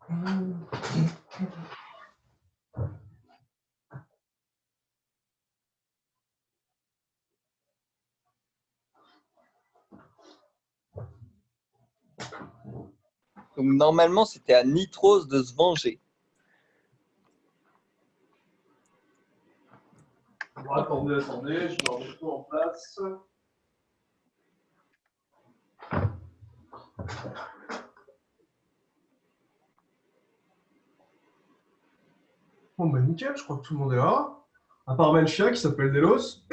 Donc normalement, c'était à Nitros de se venger. Bon, attendez, je me remets tout en place. Bon, bah nickel, je crois que tout le monde est là. À part Melchia qui s'appelle Delos.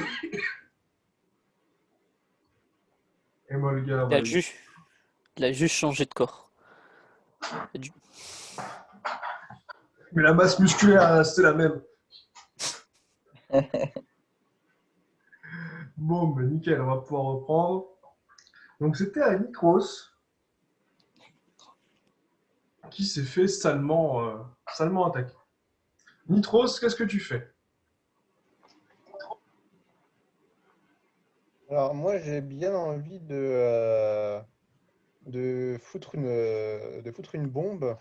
Et moi, le gars, Il a juste changé de corps. mais la masse musculaire, c'est la même. Bon, bah nickel, on va pouvoir reprendre. Donc, c'était à Nikros qui s'est fait salement attaquer. Nitros, qu'est-ce que tu fais? Alors moi j'ai bien envie de foutre une bombe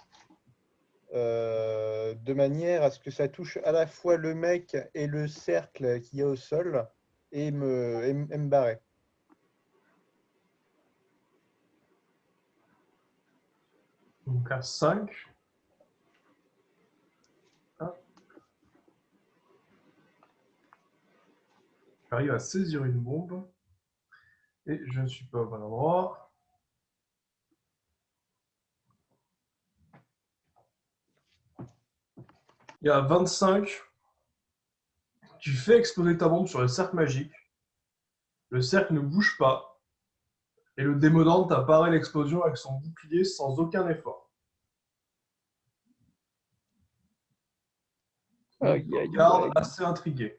de manière à ce que ça touche à la fois le mec et le cercle qu'il y a au sol et me barrer. Donc, à 5. J'arrive à saisir une bombe. Et je ne suis pas au bon endroit. Il y a 25. Tu fais exploser ta bombe sur le cercle magique. Le cercle ne bouge pas. Et le démodante apparaît l'explosion avec son bouclier sans aucun effort. Aïe, Il aïe, regarde aïe. assez intrigué.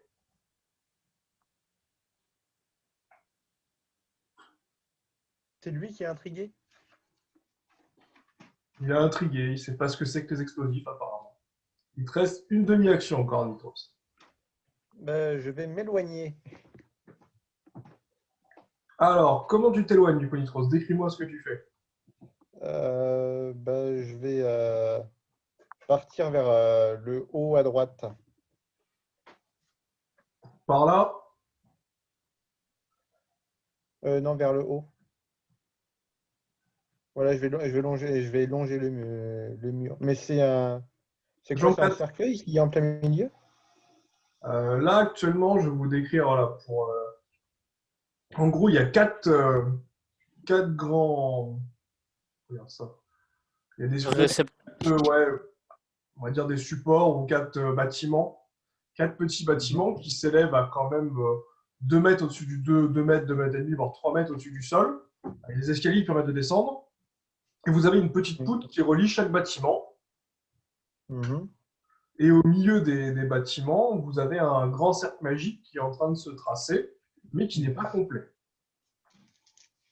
C'est lui qui est intrigué? Il est intrigué, il ne sait pas ce que c'est que les explosifs apparemment. Il te reste une demi-action encore, Nitros. Je vais m'éloigner. Alors, comment tu t'éloignes du coup, Nitros? Décris-moi ce que tu fais. Je vais partir vers le haut à droite. Par là? Non, vers le haut. Voilà, je vais longer le mur. Mais c'est quoi, c'est un cercueil qui est en plein milieu? Là, actuellement, je vais vous décrire, voilà, en gros, il y a quatre grands... Regarde ça. Il y a des ouais, on va dire des supports ou quatre bâtiments, quatre petits bâtiments qui s'élèvent à quand même 2 mètres au-dessus du 2 mètres, 2 mètres et demi, voire 3 mètres au-dessus du sol. Avec des escaliers qui permettent de descendre. Et vous avez une petite poutre qui relie chaque bâtiment. Et au milieu des bâtiments, vous avez un grand cercle magique qui est en train de se tracer, mais qui n'est pas complet.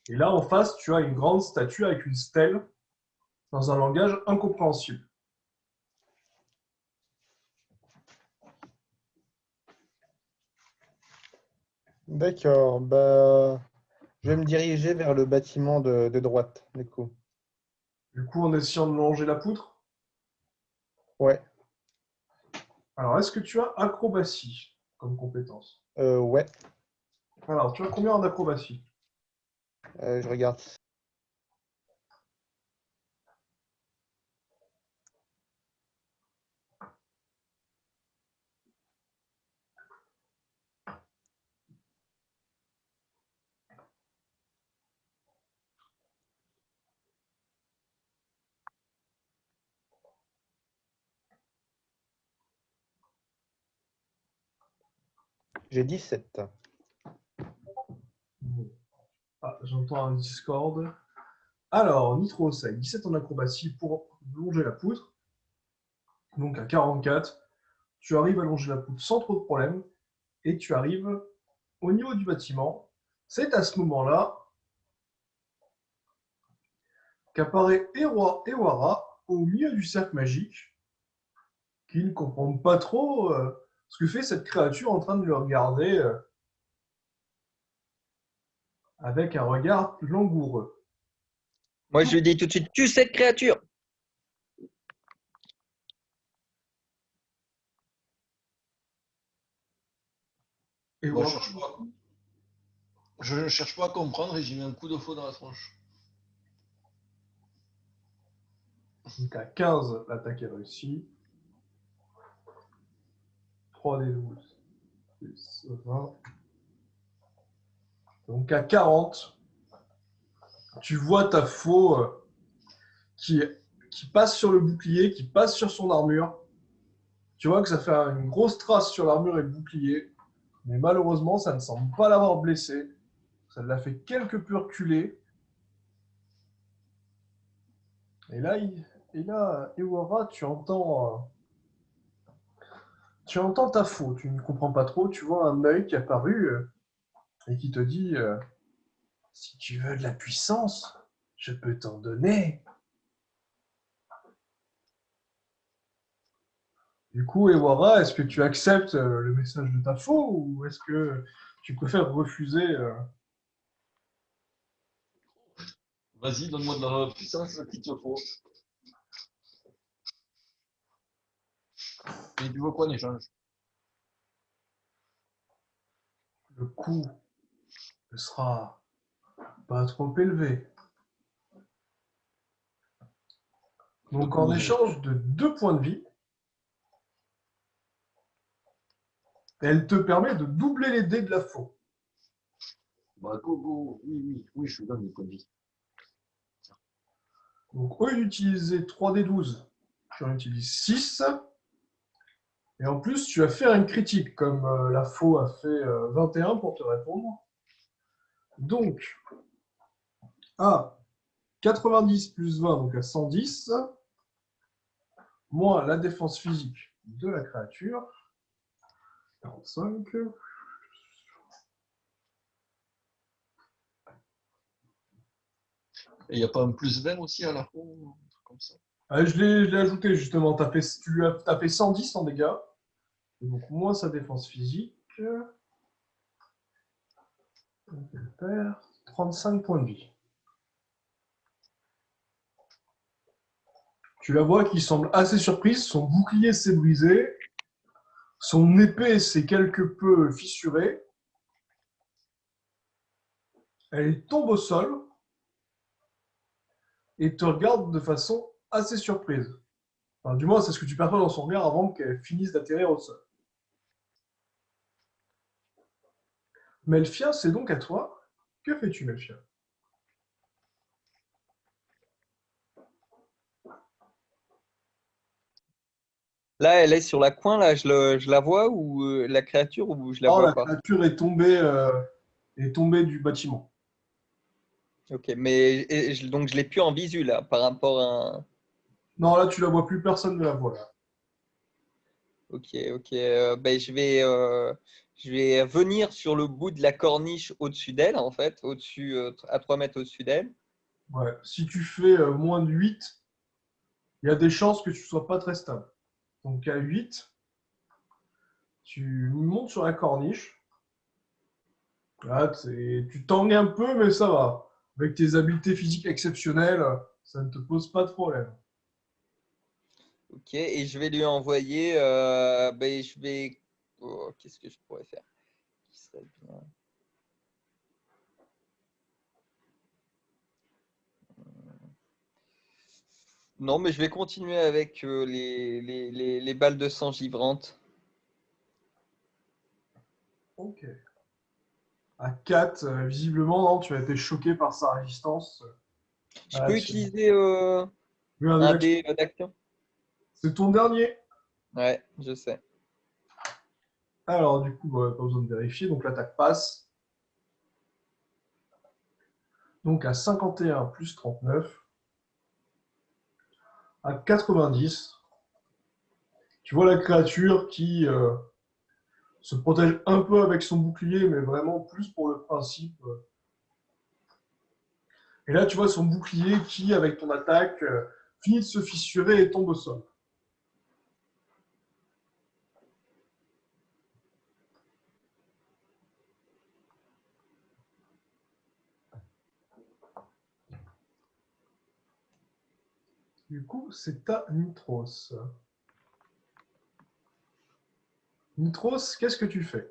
Et là, en face, tu as une grande statue avec une stèle dans un langage incompréhensible. D'accord, je vais me diriger vers le bâtiment de droite, du coup. Du coup, en essayant de longer la poutre. Ouais. Alors, est-ce que tu as acrobatie comme compétence? Ouais. Alors, tu as combien en acrobatie? Je regarde. J'ai 17. Ah, j'entends un Discord. Alors, Nitros a 17 en acrobatie pour longer la poutre. Donc à 44, tu arrives à longer la poutre sans trop de problème. Et tu arrives au niveau du bâtiment. C'est à ce moment-là qu'apparaît Ewara au milieu du cercle magique, qui ne comprend pas trop ce que fait cette créature en train de le regarder avec un regard langoureux. Moi, je dis tout de suite, tue cette créature. Et Bah, voilà. je ne cherche pas à comprendre et j'y mets un coup de feu dans la tronche. Donc à 15, l'attaque est réussie. 3d12 plus 20. Donc à 40, tu vois ta faux qui passe sur le bouclier, qui passe sur son armure. Tu vois que ça fait une grosse trace sur l'armure et le bouclier. Mais malheureusement, ça ne semble pas l'avoir blessé. Ça l'a fait quelque peu reculer. Et là, Ewara, tu entends ta faux. Tu ne comprends pas trop. Tu vois un œil qui est apparu et qui te dit si tu veux de la puissance, je peux t'en donner. Du coup, Ewara, est-ce que tu acceptes le message de ta faux ou est-ce que tu préfères refuser Vas-y, donne-moi de la puissance qu'il te faut. Et tu veux quoi en échange? le coût ne sera pas trop élevé. Donc, en échange de 2 points de vie, elle te permet de doubler les dés de la faux. Bah, go. Oui, je suis donne des points de vie. Donc, au lieu d'utiliser 3d12, tu en utilises 6. Et en plus, tu vas faire une critique, comme la faux a fait 21 pour te répondre. Donc, à 90 plus 20, donc à 110, moins la défense physique de la créature, 45. Et il n'y a pas un plus 20 aussi à la fin, un truc comme ça. Je l'ai ajouté justement, tu lui as tapé 110 en dégâts, et donc moins sa défense physique. Donc, elle perd 35 points de vie. Tu la vois qui semble assez surprise, son bouclier s'est brisé, son épée s'est quelque peu fissurée, elle tombe au sol et te regarde de façon assez surprise. Enfin, du moins, c'est ce que tu perçois dans son regard avant qu'elle finisse d'atterrir au sol. Melfia, c'est donc à toi. Que fais-tu, Melfia? Là, elle est sur la coin, là, je la vois ou la créature ou je la Oh, la vois pas? créature est tombée du bâtiment. Ok, mais donc je l'ai plus en visu là par rapport à. Non, là, tu la vois plus, personne ne la voit. Là. Ok. Ben, je vais venir sur le bout de la corniche au-dessus d'elle, en fait, au-dessus, à 3 mètres au-dessus d'elle. Ouais. Si tu fais moins de 8, il y a des chances que tu ne sois pas très stable. Donc à 8, tu montes sur la corniche. Là, tu tangues un peu, mais ça va. Avec tes habiletés physiques exceptionnelles, ça ne te pose pas de problème. Ok, et je vais lui envoyer. Ben, je vais. Oh, qu'est-ce que je pourrais faire? Qui serait bien? Non, mais je vais continuer avec les balles de sang givrantes. Ok. À 4, visiblement, non, tu as été choqué par sa résistance Je à peux l'action. utiliser Regarde un l'action. dé d'action? C'est ton dernier. Ouais, je sais. Alors, du coup, bah, pas besoin de vérifier. Donc, l'attaque passe. Donc, à 51 plus 39. À 90. Tu vois la créature qui se protège un peu avec son bouclier, mais vraiment plus pour le principe. Et là, tu vois son bouclier qui, avec ton attaque, finit de se fissurer et tombe au sol. Du coup, c'est à Nitros. Nitros, qu'est-ce que tu fais?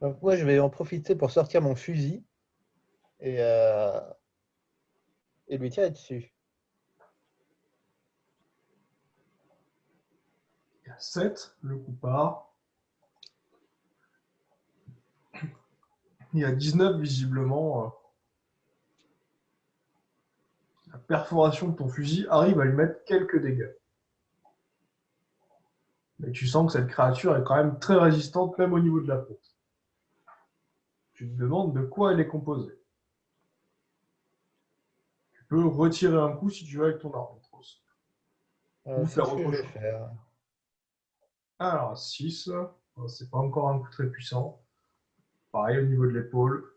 Donc moi, je vais en profiter pour sortir mon fusil et, euh, et lui tirer dessus. Et à 7, le coup part. Il y a 19, visiblement. La perforation de ton fusil arrive à lui mettre quelques dégâts. Mais tu sens que cette créature est quand même très résistante, même au niveau de la peau. Tu te demandes de quoi elle est composée. Tu peux retirer un coup si tu veux avec ton arme. Ou C'est faire ce que autre je vais chose. faire. Alors, 6, c'est pas encore un coup très puissant. Pareil au niveau de l'épaule.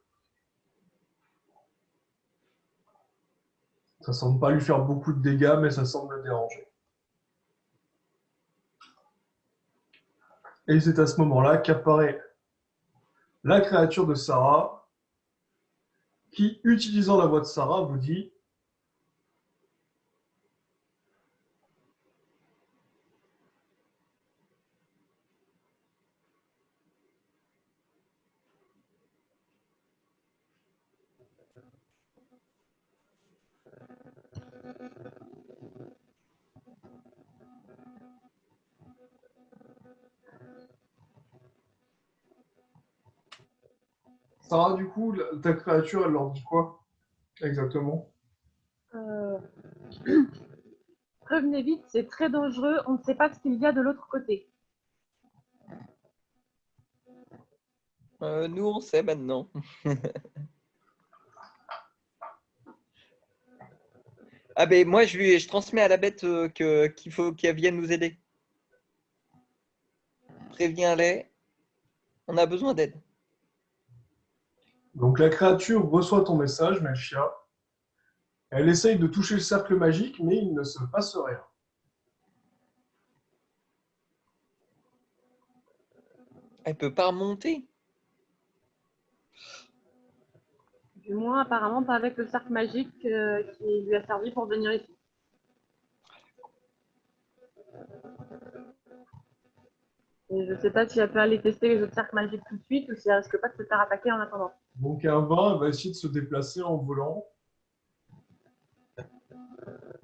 Ça semble pas lui faire beaucoup de dégâts, mais ça semble le déranger. Et c'est à ce moment-là qu'apparaît la créature de Sarah, qui, utilisant la voix de Sarah, vous dit: Sarah, du coup, ta créature, elle leur dit quoi exactement? Euh, Prévenez vite, c'est très dangereux, on ne sait pas ce qu'il y a de l'autre côté. Nous, on sait maintenant. Ah ben moi, je transmets à la bête qu'il faut qu'elle vienne nous aider. Préviens-les, on a besoin d'aide. Donc la créature reçoit ton message, Melchia. Elle essaye de toucher le cercle magique, mais il ne se passe rien. Elle peut pas remonter. Du moins, apparemment, pas avec le cercle magique qui lui a servi pour venir ici. Et je ne sais pas si elle peut aller tester les autres cercles magiques tout de suite ou si elle risque pas de se faire attaquer en attendant. Donc un 20, elle va essayer de se déplacer en volant.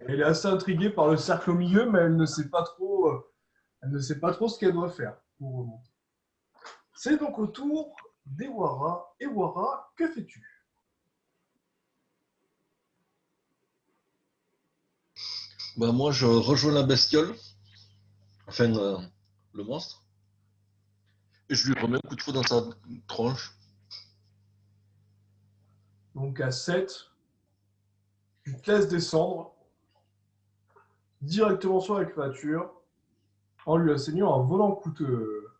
Elle est assez intriguée par le cercle au milieu, mais elle ne sait pas trop, ce qu'elle doit faire pour remonter. C'est donc au tour d'Ewara. Ewara, que fais-tu? Bah, moi, je rejoins la bestiole, enfin le monstre, et je lui remets un coup de feu dans sa tronche. Donc à 7, tu te laisses descendre directement sur la créature en lui asseignant un volant coup de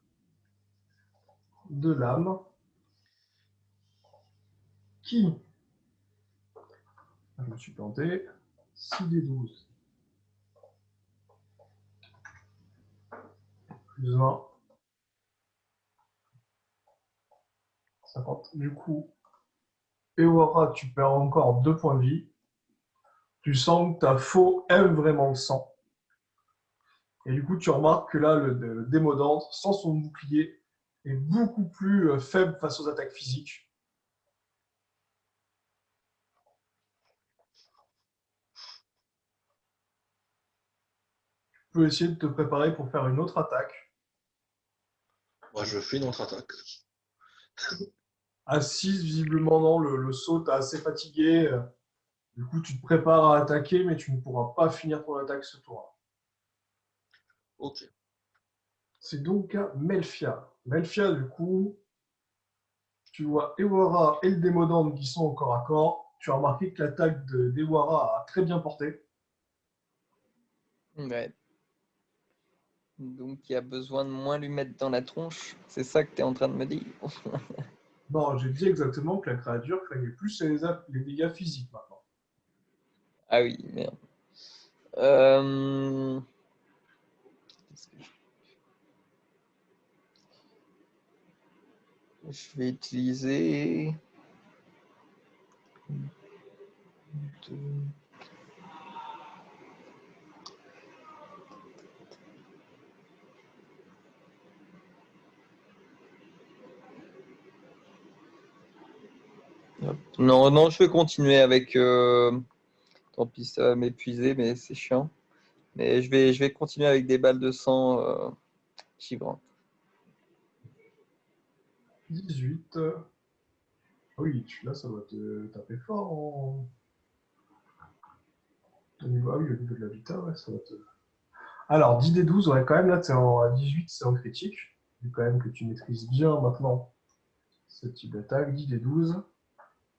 lame qui, je me suis planté, 6d12 plus 20, 50. Du coup, Ewara, tu perds encore 2 points de vie. Tu sens que ta faux aime vraiment le sang. Et du coup, tu remarques que là, le Démodante, sans son bouclier, est beaucoup plus faible face aux attaques physiques. Tu peux essayer de te préparer pour faire une autre attaque. Moi, je fais une autre attaque. À 6, visiblement, non, le saut t'a assez fatigué. Du coup, tu te prépares à attaquer, mais tu ne pourras pas finir ton attaque ce tour. Ok. C'est donc à Melfia. Melfia, du coup, tu vois Ewara et le Démodante qui sont au corps à corps. Tu as remarqué que l'attaque d'Ewara a très bien porté. Ouais. Donc il y a besoin de moins lui mettre dans la tronche. C'est ça que tu es en train de me dire. Non, j'ai dit exactement que la créature craignait plus les dégâts physiques maintenant. Ah oui, merde. Euh... Je vais utiliser... Non, non, je vais continuer avec. Tant pis, ça va m'épuiser, mais c'est chiant. Mais je vais continuer avec des balles de sang givrantes. 18. Oui, là, ça doit te taper fort au niveau, ah oui, au niveau de l'habitat, ouais, ça doit te. Alors, 10 des 12, ouais, quand même, là, à 18, c'est en critique. Il faut quand même que tu maîtrises bien maintenant ce type d'attaque. 10 des 12.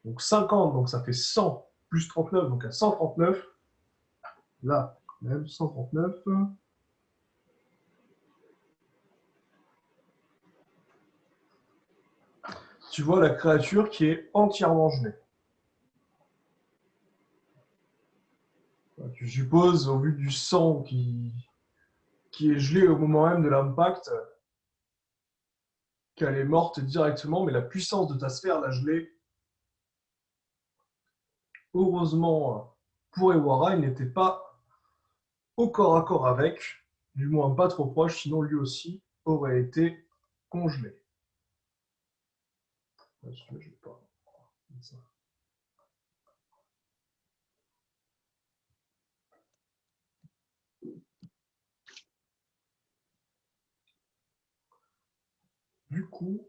Donc 50, donc ça fait 100 plus 39, donc à 139. Là, même 139. Tu vois la créature qui est entièrement gelée. Tu supposes, au vu du sang qui est gelé au moment même de l'impact, qu'elle est morte directement, mais la puissance de ta sphère l'a gelée. Heureusement, pour Ewara, il n'était pas au corps à corps avec, du moins pas trop proche, sinon lui aussi aurait été congelé. Je vais pas. Ça. Du coup,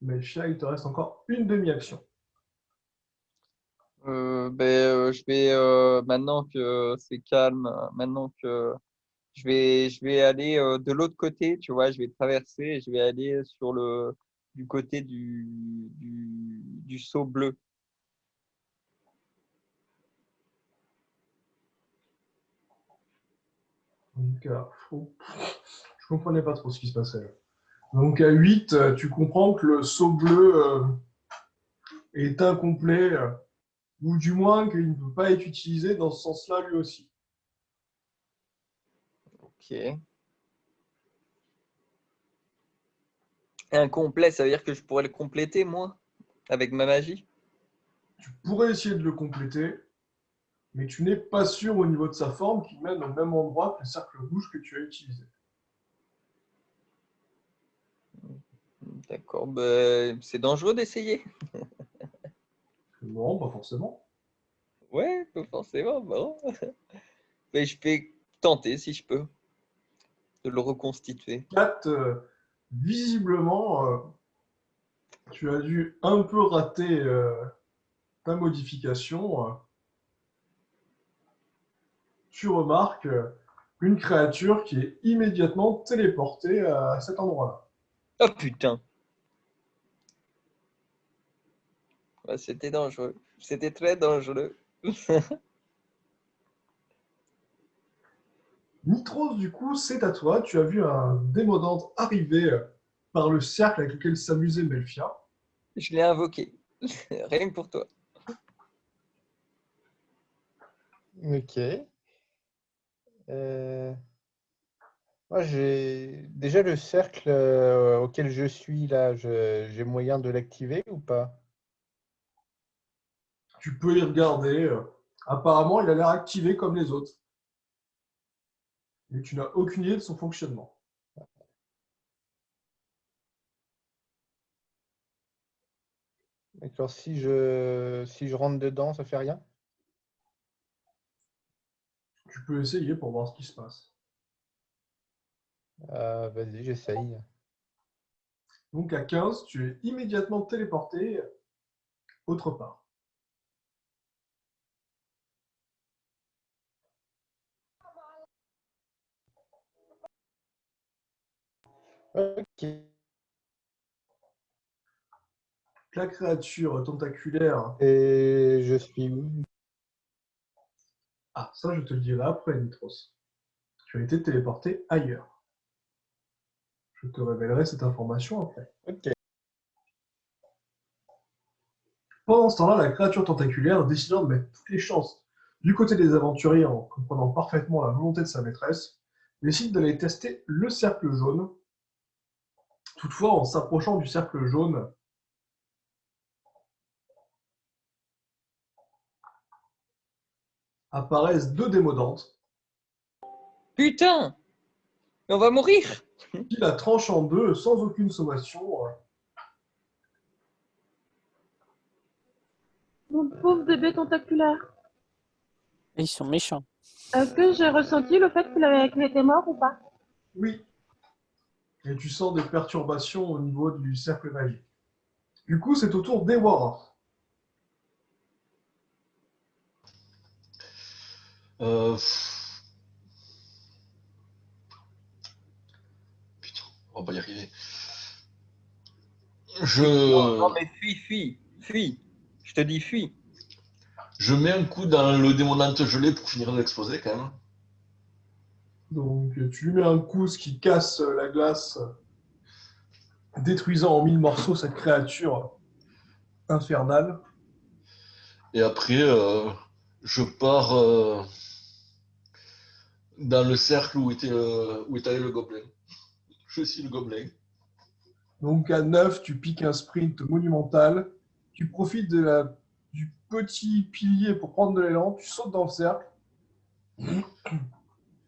Melchia, il te reste encore une demi-action. Je vais, maintenant que c'est calme, maintenant que je vais aller de l'autre côté, tu vois, je vais traverser et je vais aller sur du côté du seau bleu. Donc, je comprenais pas trop ce qui se passait. Donc à 8, tu comprends que le seau bleu est incomplet, ou du moins qu'il ne peut pas être utilisé dans ce sens-là lui aussi. Ok. Incomplet, ça veut dire que je pourrais le compléter, moi, avec ma magie? Tu pourrais essayer de le compléter, mais tu n'es pas sûr au niveau de sa forme qu'il mène au même endroit que le cercle rouge que tu as utilisé. D'accord, c'est dangereux d'essayer. Non, pas forcément. Ouais, pas forcément, bon. Mais je vais tenter, si je peux, de le reconstituer. 4, visiblement, tu as dû un peu rater ta modification. Tu remarques une créature qui est immédiatement téléportée à cet endroit-là. Oh putain! Ouais, c'était dangereux. C'était très dangereux. Nitros, du coup, c'est à toi. Tu as vu un démodante arriver par le cercle avec lequel s'amusait Melfia. Je l'ai invoqué. Rien que pour toi. Ok. Moi, j'ai déjà le cercle auquel je suis là, j'ai moyen de l'activer ou pas? Tu peux y regarder. Apparemment, il a l'air activé comme les autres. Mais tu n'as aucune idée de son fonctionnement. D'accord, si je rentre dedans, ça fait rien? Tu peux essayer pour voir ce qui se passe. Vas-y, j'essaye. Donc à 15, tu es immédiatement téléporté autre part. Ok. La créature tentaculaire. Et je suis où? Ah, ça, je te le dirai après, Nitros. Tu as été téléporté ailleurs. Je te révélerai cette information après. Ok. Pendant ce temps-là, la créature tentaculaire, décidant de mettre toutes les chances du côté des aventuriers en comprenant parfaitement la volonté de sa maîtresse, décide d'aller tester le cercle jaune. Toutefois, en s'approchant du cercle jaune, apparaissent deux démodantes Putain! Mais on va mourir! qui la tranchent en deux sans aucune sommation. Mon pauvre bébé tentaculaire. Ils sont méchants. Est-ce que j'ai ressenti le fait qu'il était mort ou pas? Oui. Et tu sens des perturbations au niveau du cercle magique. Du coup, c'est au tour d'Ewara. Putain, on va pas y arriver. Non, mais fuis. Je te dis fuis. Je mets un coup dans le démonante gelé pour finir d'exploser quand même. Donc, tu lui mets un coup, ce qui casse la glace, détruisant en 1000 morceaux cette créature infernale. Et après, je pars dans le cercle où est allé le gobelin. Je suis le gobelin. Donc, à 9, tu piques un sprint monumental. Tu profites du petit pilier pour prendre de l'élan. Tu sautes dans le cercle.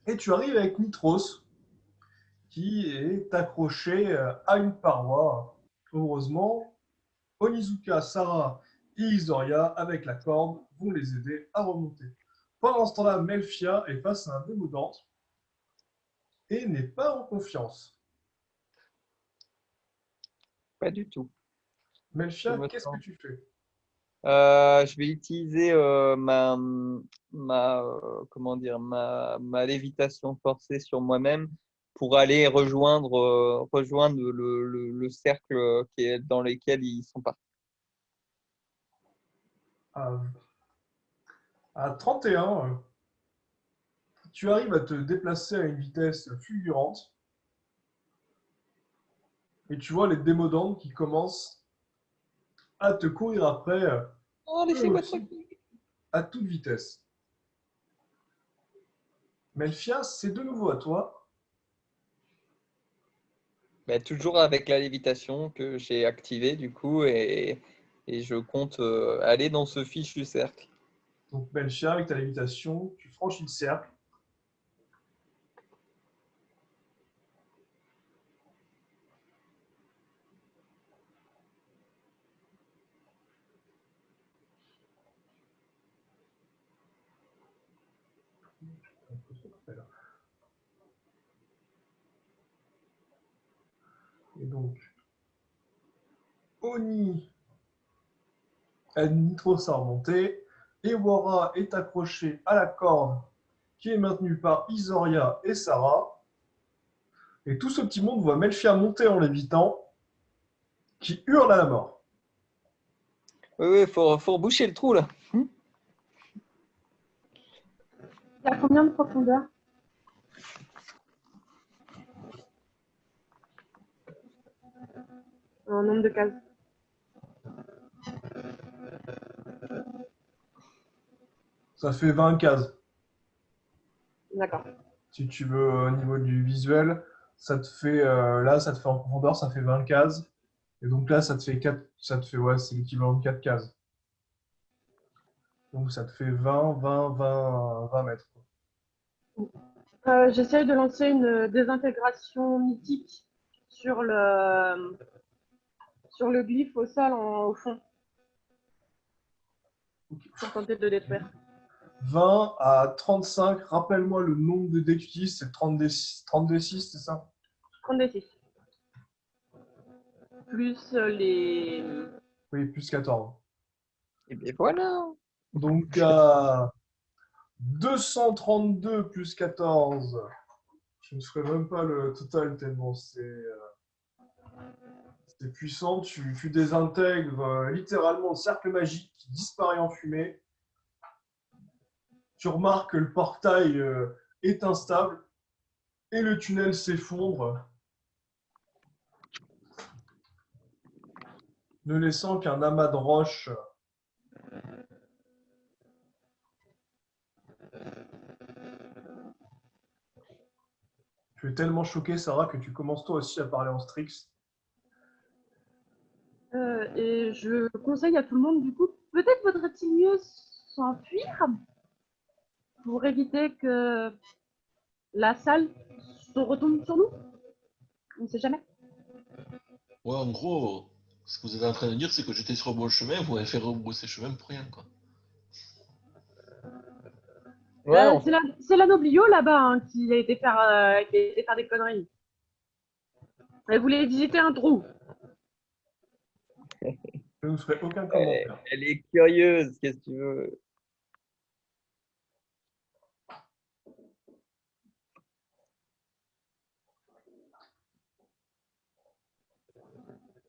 Et tu arrives avec Nitros, qui est accroché à une paroi. Heureusement, Onizuka, Sarah et Isoria, avec la corde, vont les aider à remonter. Pendant ce temps-là, Melfia est face à un démodante et n'est pas en confiance. Pas du tout. Je Melfia, me qu'est-ce que sens. tu fais? Je vais utiliser comment dire, ma lévitation forcée sur moi-même pour aller rejoindre le cercle dans lequel ils sont partis. À 31, tu arrives à te déplacer à une vitesse fulgurante et tu vois les démodantes qui commencent à te courir après, Oh, eux laissez-moi aussi, tranquille. à toute vitesse. Melfia, c'est de nouveau à toi. Ben, toujours avec la lévitation que j'ai activée du coup et je compte aller dans ce fichu cercle. Donc Melfia, avec ta lévitation, tu franchis le cercle. Et donc, Oni a Nitros à remonter. Ewara est accroché à la corde qui est maintenue par Isoria et Sarah. Et tout ce petit monde voit Melfia monter en lévitant, qui hurle à la mort. Oui, faut boucher le trou là. Il y a combien de profondeur? Un nombre de cases. Ça fait 20 cases. D'accord. Si tu veux, au niveau du visuel, ça te fait, ça te fait en profondeur, ça fait 20 cases. Et donc là, ça te fait 4, ouais, c'est l'équivalent de 4 cases. Donc ça te fait 20 mètres. J'essaye de lancer une désintégration mythique sur le glyphe au sol au fond. Okay. Pour tenter de le détruire. 20 à 35, rappelle-moi le nombre de dés que tu utilises, c'est 36, c'est ça? 36. Plus les... Oui, plus 14. Et bien voilà. Donc à 232 plus 14, je ne ferai même pas le total tellement c'est puissant. Tu désintègres littéralement le cercle magique qui disparaît en fumée. Tu remarques que le portail est instable et le tunnel s'effondre, ne laissant qu'un amas de roches. Tu es tellement choqué, Sarah, que tu commences toi aussi à parler en Strix. Et je conseille à tout le monde, du coup, peut-être faudrait-il mieux s'enfuir pour éviter que la salle se retombe sur nous. On ne sait jamais. Ouais, en gros, Ce que vous êtes en train de dire, c'est que j'étais sur le bon chemin, vous m'avez fait rebrousser chemin pour rien, quoi. Ouais, C'est l'anoblio là-bas hein, qui a été faire des conneries. Elle voulait visiter un trou. Je ne ferai aucun commentaire. elle est curieuse, qu'est-ce que tu veux?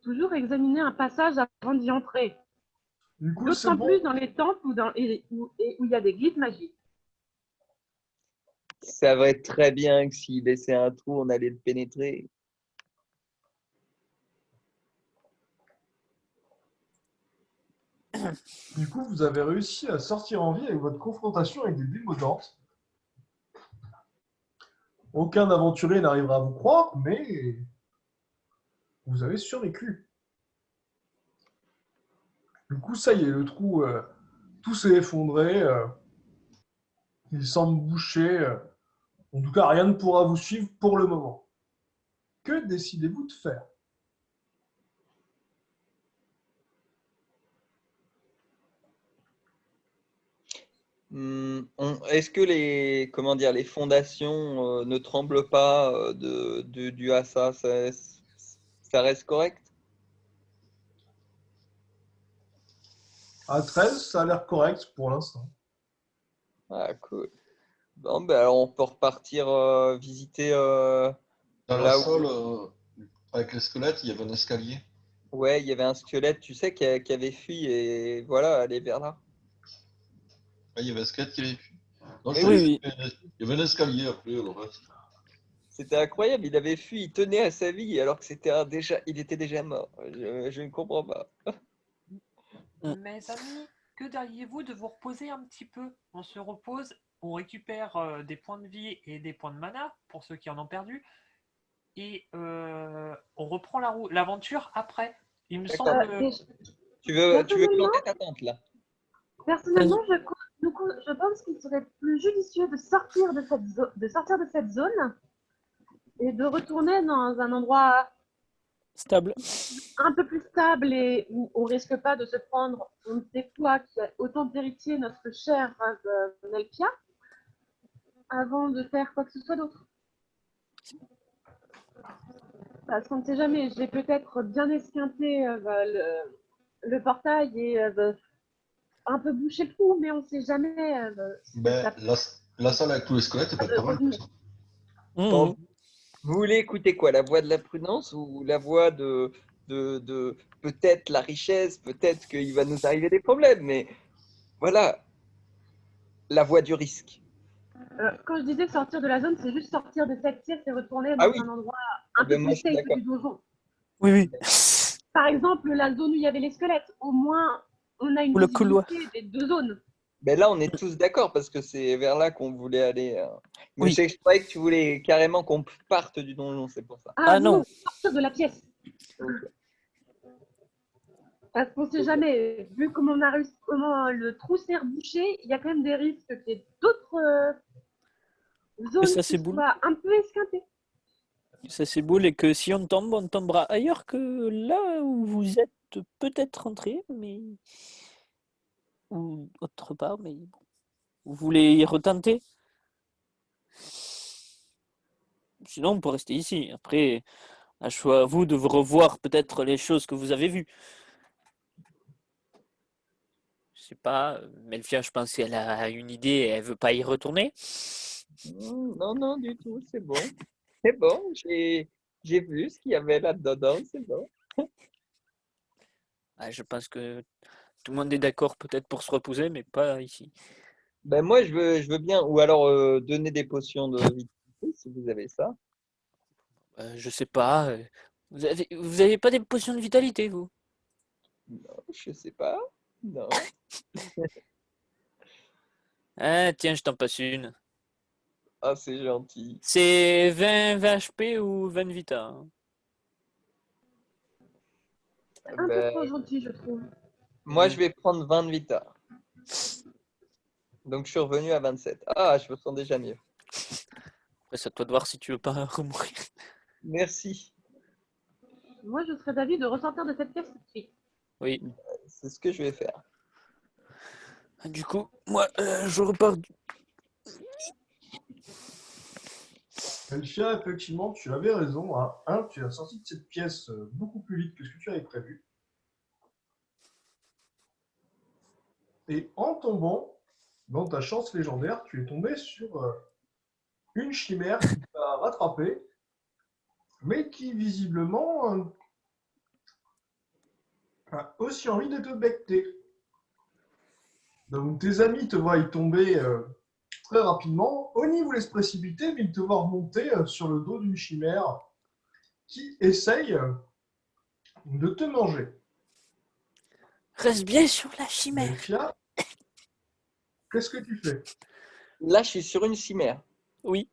Toujours examiner un passage avant d'y entrer. Du coup, c'est D'autant bon. plus dans les temples où il y a des glyphes magiques. Ça va être très bien que s'il laissait un trou, on allait le pénétrer. Du coup, vous avez réussi à sortir en vie avec votre confrontation avec des démodantes. Aucun aventurier n'arrivera à vous croire, mais vous avez survécu. Du coup, ça y est, le trou, tout s'est effondré. Il semble bouché. En tout cas, rien ne pourra vous suivre pour le moment. Que décidez-vous de faire? Est-ce que les fondations ne tremblent pas dû à ça, ça reste correct? À 13, ça a l'air correct pour l'instant. Ah, cool. Bon, ben, alors on peut repartir visiter Dans la là où. salle, avec les squelettes, il y avait un escalier. Ouais, il y avait un squelette, tu sais, qui avait fui et voilà, aller vers là. Ah, il y avait un squelette qui avait fui. Non, je Mais savais oui, pas, il y avait un escalier après, le reste. C'était incroyable, il avait fui, il tenait à sa vie alors que il était déjà mort. Je ne comprends pas. Mes amis, que diriez-vous de vous reposer un petit peu? On se repose, on récupère des points de vie et des points de mana pour ceux qui en ont perdu, et on reprend l'aventure après. Il me D'accord. semble. Tu veux Personnellement, planter ta tente là? personnellement, je pense qu'il serait plus judicieux de sortir de cette zone et de retourner dans un endroit stable. un peu plus stable et où on risque pas de se prendre on ne sait quoi qui a autant d'héritier notre chère Nelpia avant de faire quoi que ce soit d'autre. Parce qu'on ne sait jamais, j'ai peut-être bien esquinté le portail et un peu bouché le trou, mais on ne sait jamais. Ben, la salle avec tous les squelettes, c'est pas pas mal. revenir. Bon, vous voulez écouter quoi? La voix de la prudence ou la voix de peut-être la richesse, peut-être qu'il va nous arriver des problèmes, mais voilà, la voie du risque. Quand je disais sortir de la zone, c'est juste sortir de cette pièce et retourner Ah dans oui, un endroit un peu ben moi plus je suis safe d'accord. du donjon. Oui, oui. Par exemple, la zone où il y avait les squelettes, au moins on a une Ou le couloir. visibilité des deux zones. Ben là, on est tous d'accord parce que c'est vers là qu'on voulait aller. Mais Oui. je croyais que tu voulais carrément qu'on parte du donjon, c'est pour ça. Ah non. Sortir de la pièce. Ok. Parce qu'on ne sait jamais, vu comment on a réussi, comment le trou s'est rebouché, il y a quand même des risques qu'il y ait d'autres zones ça qui s'éboule. soient un peu esquintées. Ça s'éboule et que si on tombe, on tombera ailleurs que là où vous êtes peut-être rentré, mais ou autre part, mais bon. Vous voulez y retenter? Sinon, on peut rester ici. Après, à choix à vous de vous revoir peut-être les choses que vous avez vues. Je sais pas, Melfia, je pense qu'elle a une idée et elle veut pas y retourner. Non, non, du tout, c'est bon. C'est bon, j'ai vu ce qu'il y avait là-dedans, c'est bon. Ah, je pense que tout le monde est d'accord peut-être pour se reposer, mais pas ici. Ben moi, je veux bien, ou alors donner des potions de vitalité si vous avez ça. Je sais pas. Vous avez pas des potions de vitalité, vous? Non, je sais pas. Non. Ah, tiens, je t'en passe une. Ah, c'est gentil. C'est 20 HP ou 20 Vita, hein. Un peu Ben, trop gentil, je trouve. moi, je vais prendre 20 de vita. Donc, je suis revenu à 27. Ah, je me sens déjà mieux. Après, c'est à toi de voir si tu veux pas remourir. Merci. Moi, je serais d'avis de ressortir de cette pièce tout de suite. Oui. C'est ce que je vais faire. Du coup, moi, je repars. Elfia, effectivement, tu avais raison. Hein. Tu as sorti de cette pièce beaucoup plus vite que ce que tu avais prévu. Et en tombant, dans ta chance légendaire, tu es tombé sur une chimère qui t'a rattrapé, mais qui visiblement a aussi envie de te becter. Donc tes amis te voient y tomber très rapidement. Oni vous laisse précipiter, mais il te voit remonter sur le dos d'une chimère qui essaye de te manger. Reste bien sur la chimère. Elfia, qu'est-ce que tu fais? Là, je suis sur une chimère. Oui.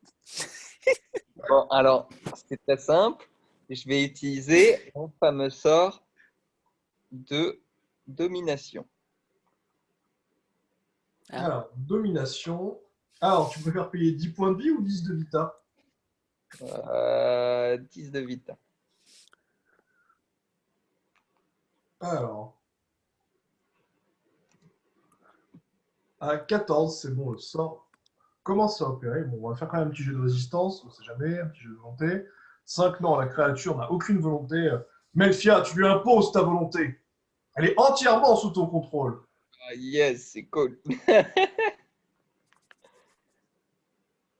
Bon, alors, c'est très simple. Je vais utiliser mon fameux sort de domination. Ah. Alors, domination. Alors, tu préfères payer 10 points de vie ou 10 de vita? 10 de vita. Alors. À 14, c'est bon, le sort commence à opérer. Bon, on va faire quand même un petit jeu de résistance, on sait jamais, un petit jeu de volonté. 5, non, la créature n'a aucune volonté. Melfia, tu lui imposes ta volonté. Elle est entièrement sous ton contrôle. Ah, yes, c'est cool.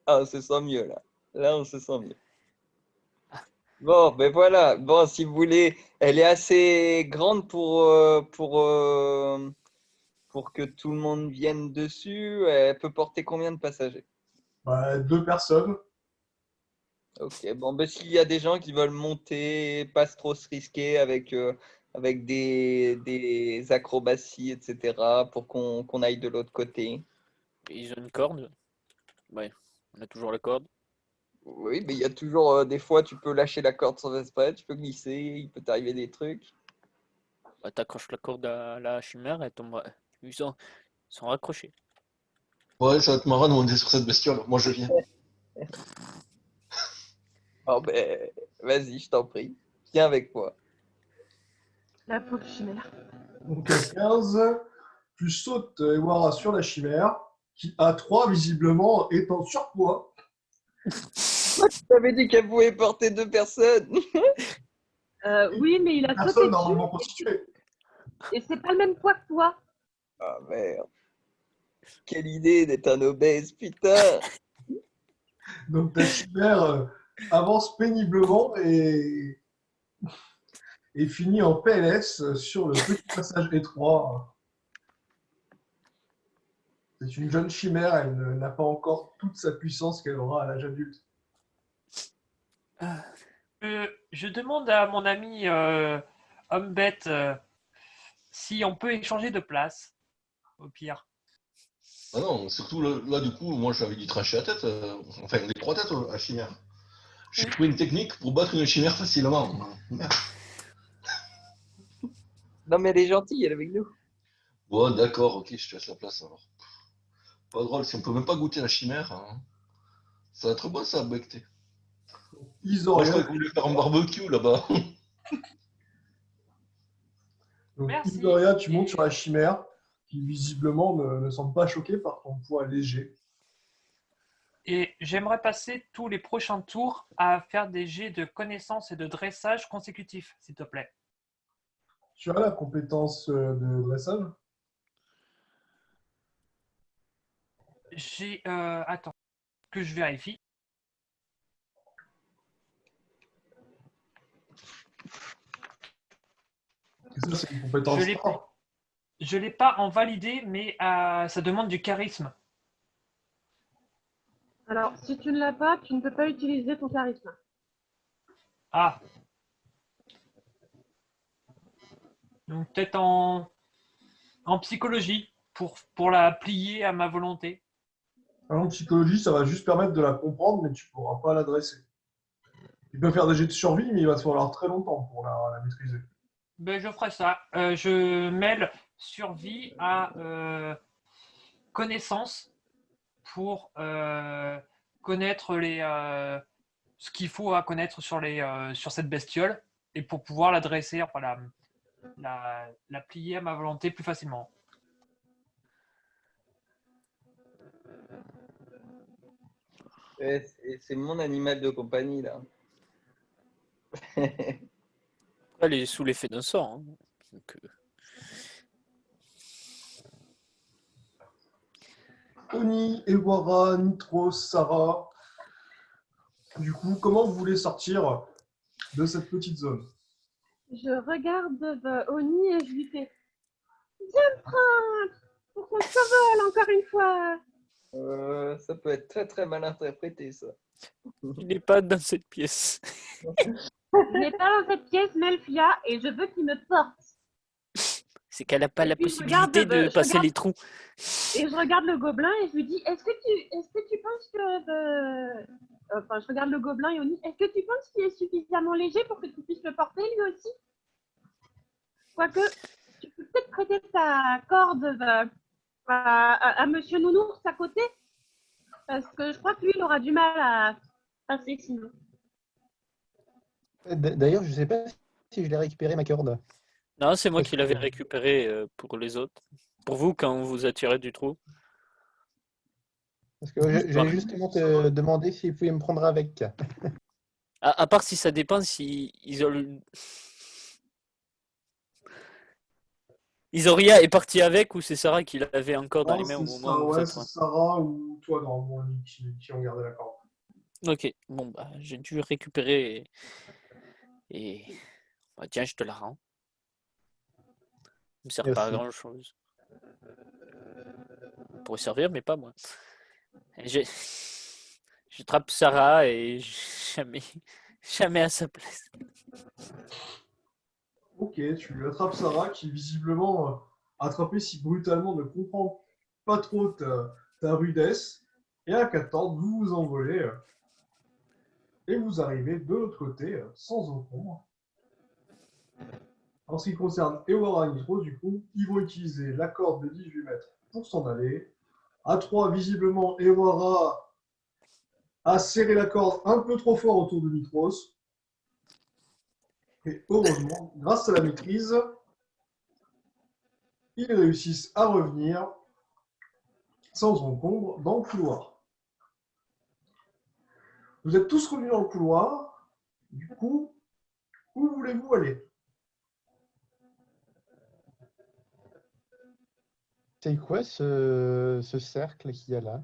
Ah, on se sent mieux là. Là, on se sent mieux. Bon, ben voilà. Bon, si vous voulez, elle est assez grande pour que tout le monde vienne dessus. Elle peut porter combien de passagers? Bah, 2 personnes. Ok, bon, ben s'il y a des gens qui veulent monter, pas trop se risquer avec des acrobaties, etc., pour qu'on aille de l'autre côté. Ils ont une corde. Ouais, on a toujours la corde. Oui, mais il y a toujours des fois, tu peux lâcher la corde sans exprès, tu peux glisser, il peut t'arriver des trucs. Bah, t'accroches la corde à la chimère et tombe. Ils sont raccrochés. Ouais, ça va être marrant de monter sur cette bestiole. Moi, je viens. Oh ben, vas-y, je t'en prie, viens avec moi. La pauvre chimère. Donc à 15, tu sautes Ewara sur la chimère, qui à 3, visiblement, est en surpoids. T'avais dit qu'elle pouvait porter 2 personnes. Oui, mais il a sauté Personne dessus normalement constituée. et c'est pas le même poids que toi. Ah merde. Quelle idée d'être un obèse, putain. Donc ta chimère avance péniblement et finit en PLS sur le petit passage étroit. C'est une jeune chimère, elle n'a pas encore toute sa puissance qu'elle aura à l'âge adulte. Je demande à mon ami Homme-Bête si on peut échanger de place, au pire. Ah non, surtout là, du coup, moi, j'avais dit trancher la tête. Enfin, les 3 têtes à chimère. J'ai trouvé une technique pour battre une chimère facilement. Merde. Non mais elle est gentille, elle est avec nous. Bon, d'accord, ok, je te laisse la place alors. Pas drôle, si on peut même pas goûter la chimère, hein. Ça va être bon ça, becté. Moi, je Isoria, croyais qu'on voulait faire un barbecue là-bas. donc, Merci. Isoria, tu montes sur la chimère, qui visiblement ne semble pas choquée par ton poids léger. Et j'aimerais passer tous les prochains tours à faire des jets de connaissances et de dressage consécutifs, s'il te plaît. Tu as la compétence de dressage? Attends, que je vérifie. Et ça, c'est une compétence Je l'ai rare. Je ne l'ai pas en validé, mais ça demande du charisme. Alors, si tu ne l'as pas, tu ne peux pas utiliser ton charisme. Ah. Donc peut-être en psychologie, pour la plier à ma volonté. En psychologie, ça va juste permettre de la comprendre, mais tu ne pourras pas la dresser. Tu peux faire des jets de survie, mais il va te falloir très longtemps pour la maîtriser. Ben, je ferai ça. Je mêle survie à connaissance pour connaître ce qu'il faut à connaître sur cette bestiole et pour pouvoir la dresser, enfin la plier à ma volonté plus facilement. C'est mon animal de compagnie, là. Elle est sous l'effet d'un sort. Hein. Donc, Oni, Ewara, Nitros, Sarah. Du coup, comment vous voulez sortir de cette petite zone? Je regarde Oni et je lui fais viens me prendre pour qu'on s'envole encore une fois. Ça peut être très très mal interprété, ça. il n'est pas dans cette pièce. Il n'est pas dans cette pièce, Melfia, et je veux qu'il me porte. C'est qu'elle n'a pas Et la puis, je possibilité regarde, de je passer regarde- les trous. Et je regarde le gobelin et je lui dis est-ce que tu penses que. Enfin, je regarde le gobelin et Oni est-ce que tu penses qu'il est suffisamment léger pour que tu puisses le porter lui aussi? Quoique, tu peux peut-être prêter ta corde à Monsieur Nounours à côté, parce que je crois que lui, il aura du mal à passer sinon. D'ailleurs, je ne sais pas si je l'ai récupéré ma corde. Non, c'est moi Parce qui que- l'avais récupéré pour les autres. Pour vous, quand on vous a tiré du trou. Parce que j'allais justement te demander s'il pouvait me prendre avec. À part si ça dépend si Isoria est parti avec ou c'est Sarah qui l'avait encore dans les mains au c'est moment où vous êtes c'est loin. Sarah ou toi, normalement, qui ont gardé la corde. Ok, bon bah j'ai dû récupérer et bah, tiens, je te la rends. Ça me sert pas à Merci. grand chose. Pour servir, mais pas moi. Je trappe Sarah et jamais à sa place. Ok, tu attrapes Sarah qui visiblement, attrapée si brutalement, ne comprend pas trop ta rudesse. Et à 14, vous vous envolez et vous arrivez de l'autre côté sans encombre. En ce qui concerne Ewara et Nitro, du coup, ils vont utiliser la corde de 18 mètres pour s'en aller. À 3, visiblement, Ewara a serré la corde un peu trop fort autour de Nitros. Et heureusement, grâce à la maîtrise, ils réussissent à revenir sans encombre dans le couloir. Vous êtes tous revenus dans le couloir. Du coup, où voulez-vous aller? C'est quoi ce cercle qu'il y a là?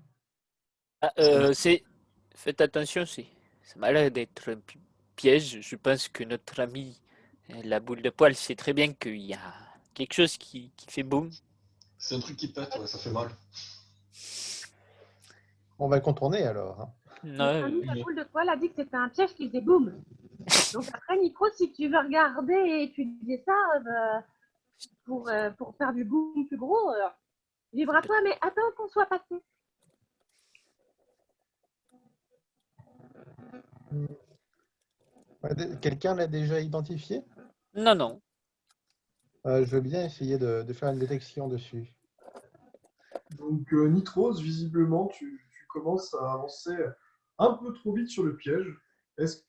Faites attention, ça m'a l'air d'être un piège. Je pense que notre ami, la boule de poil, sait très bien qu'il y a quelque chose qui fait boum. C'est un truc qui pète, ouais, ça fait mal. On va le contourner alors. Hein. Notre ami, la boule de poil a dit que c'était un piège qui faisait boum. Donc après, Nico, si tu veux regarder et étudier ça pour faire du boum plus gros, libre à toi, mais attends qu'on soit passé. Quelqu'un l'a déjà identifié? Non. Je veux bien essayer de faire une détection dessus. Donc, Nitros, visiblement, tu commences à avancer un peu trop vite sur le piège.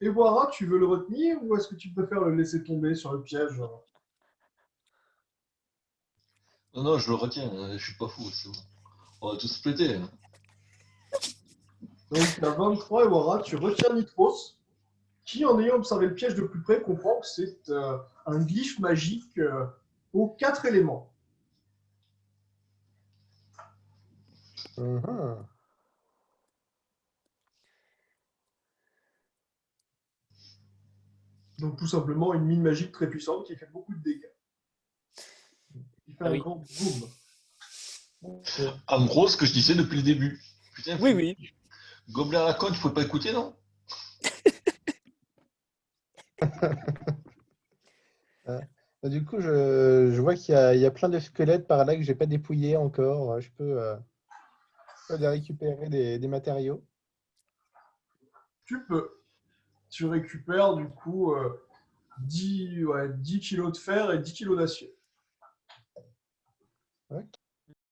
Ewara, tu veux le retenir ou est-ce que tu préfères le laisser tomber sur le piège? Non, je le retiens, je suis pas fou, c'est bon. On va tous se péter. Donc, à 23, Ewara, tu retiens Nitros, qui, en ayant observé le piège de plus près, comprend que c'est un glyphe magique aux 4 éléments. Mhm. Donc, tout simplement, une mine magique très puissante qui fait beaucoup de dégâts. Il fait un grand boom. En gros, ce que je disais depuis le début. Putain, Oui. Gobelin à la côte, il faut pas écouter, non? Du coup, je vois qu'il y a plein de squelettes par là que j'ai pas dépouillés encore. Je peux aller récupérer des matériaux. Tu peux. Tu récupères du coup 10 kilos de fer et 10 kilos d'acier.